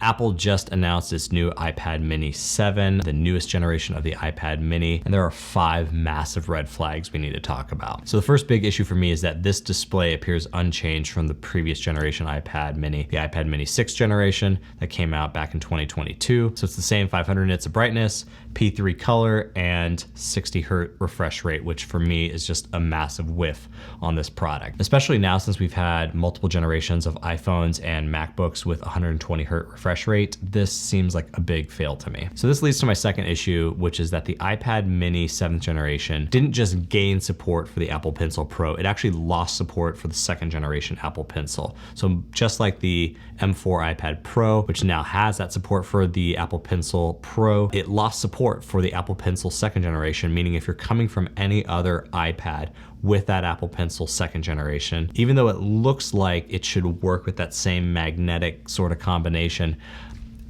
Apple just announced its new iPad mini 7, the newest generation of the iPad mini, and there are 5 massive red flags we need to talk about. So the first big issue for me is that this display appears unchanged from the previous generation iPad mini, the iPad mini 6th generation that came out back in 2022. So it's the same 500 nits of brightness, P3 color, and 60 Hz refresh rate, which for me is just a massive whiff on this product. Especially now since we've had multiple generations of iPhones and MacBooks with 120 Hz refresh rate, this seems like a big fail to me. So this leads to my second issue, which is that the iPad mini 7th generation didn't just gain support for the Apple Pencil Pro, it actually lost support for the 2nd generation Apple Pencil. So just like the M4 iPad Pro, which now has that support for the Apple Pencil Pro, it lost support for the Apple Pencil 2nd generation, meaning if you're coming from any other iPad with that Apple Pencil 2nd generation, even though it looks like it should work with that same magnetic sort of combination,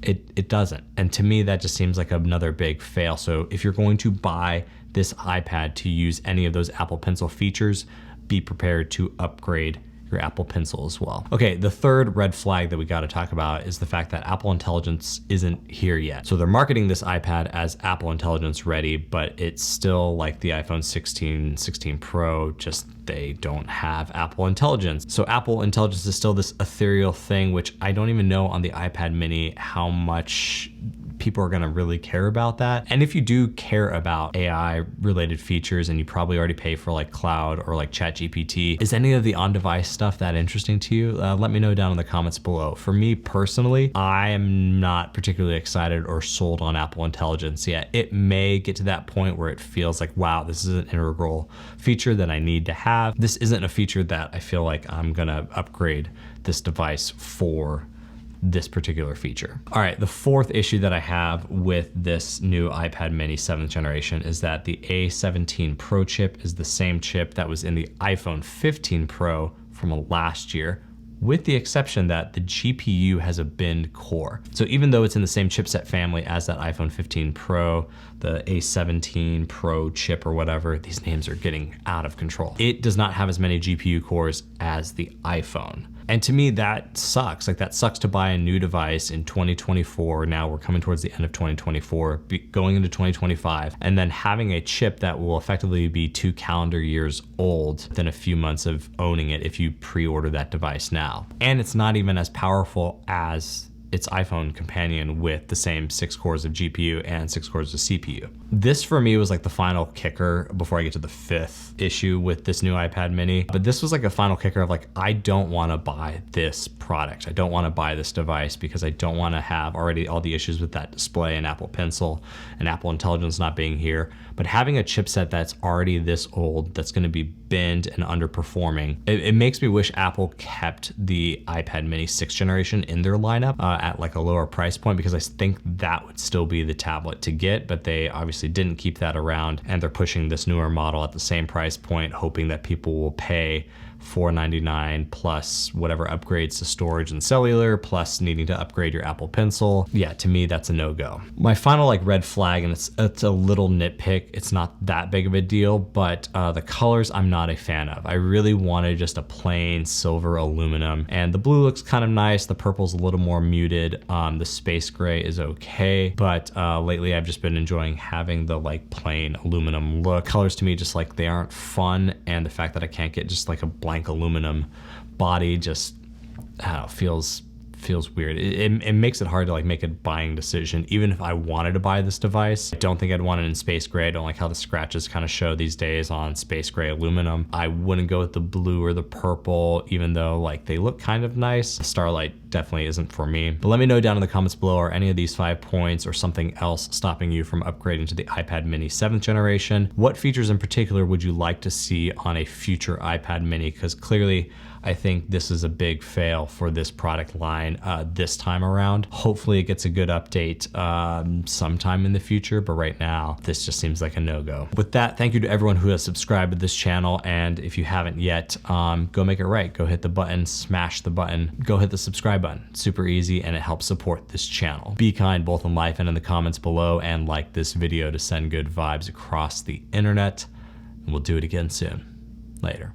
it doesn't. And to me, that just seems like another big fail. So if you're going to buy this iPad to use any of those Apple Pencil features, be prepared to upgrade your Apple Pencil as well. Okay, the third red flag that we got to talk about is the fact that Apple Intelligence isn't here yet. So they're marketing this iPad as Apple Intelligence ready, but it's still like the iPhone 16, 16 Pro, just they don't have Apple Intelligence. So Apple Intelligence is still this ethereal thing, which I don't even know on the iPad mini how much people are gonna really care about that. And if you do care about AI related features and you probably already pay for like cloud or like ChatGPT, is any of the on-device stuff that interesting to you? Let me know down in the comments below. For me personally, I am not particularly excited or sold on Apple Intelligence yet. It may get to that point where it feels like, wow, this is an integral feature that I need to have. This isn't a feature that I feel like I'm gonna upgrade this device for this particular feature. All right, the fourth issue that I have with this new iPad mini 7th generation is that the A77 Pro chip is the same chip that was in the iPhone 15 Pro from last year, with the exception that the GPU has a binned core. So even though it's in the same chipset family as that iPhone 15 Pro, the A17 Pro chip or whatever, these names are getting out of control. It does not have as many GPU cores as the iPhone. And to me, that sucks. Like, that sucks to buy a new device in 2024. Now we're coming towards the end of 2024, going into 2025, and then having a chip that will effectively be 2 calendar years old within a few months of owning it if you pre-order that device now. And it's not even as powerful as its iPhone companion with the same 6 cores of GPU and 6 cores of CPU. This for me was like the final kicker before I get to the 5th issue with this new iPad mini. But this was like a final kicker of like, I don't want to buy this product. I don't want to buy this device because I don't want to have already all the issues with that display and Apple Pencil and Apple Intelligence not being here. But having a chipset that's already this old, that's going to be binned and underperforming, it makes me wish Apple kept the iPad mini 6th generation in their lineup at like a lower price point, because I think that would still be the tablet to get, but they obviously didn't keep that around, and they're pushing this newer model at the same price point, hoping that people will pay $499 plus whatever upgrades to storage and cellular, plus needing to upgrade your Apple Pencil. Yeah, to me, that's a no-go. My final like red flag, and it's a little nitpick, it's not that big of a deal, but the colors I'm not a fan of. I really wanted just a plain silver aluminum, and the blue looks kind of nice, the purple's a little more muted, the space gray is okay, but lately I've just been enjoying having the like plain aluminum look. Colors to me just like they aren't fun, and the fact that I can't get just like a blank aluminum body just, I don't know, feels weird. It makes it hard to like make a buying decision. Even if I wanted to buy this device, I don't think I'd want it in space gray. I don't like how the scratches kind of show these days on space gray aluminum. I wouldn't go with the blue or the purple, even though like they look kind of nice. Starlight definitely isn't for me. But let me know down in the comments below, are any of these 5 points or something else stopping you from upgrading to the iPad mini 7th generation? What features in particular would you like to see on a future iPad mini? Because clearly I think this is a big fail for this product line this time around. Hopefully it gets a good update sometime in the future, but right now this just seems like a no-go. With that, thank you to everyone who has subscribed to this channel, and if you haven't yet, go make it right. Go hit the button, smash the button, go hit the subscribe button. Super easy, and it helps support this channel. Be kind both in life and in the comments below, and like this video to send good vibes across the internet, and we'll do it again soon. Later.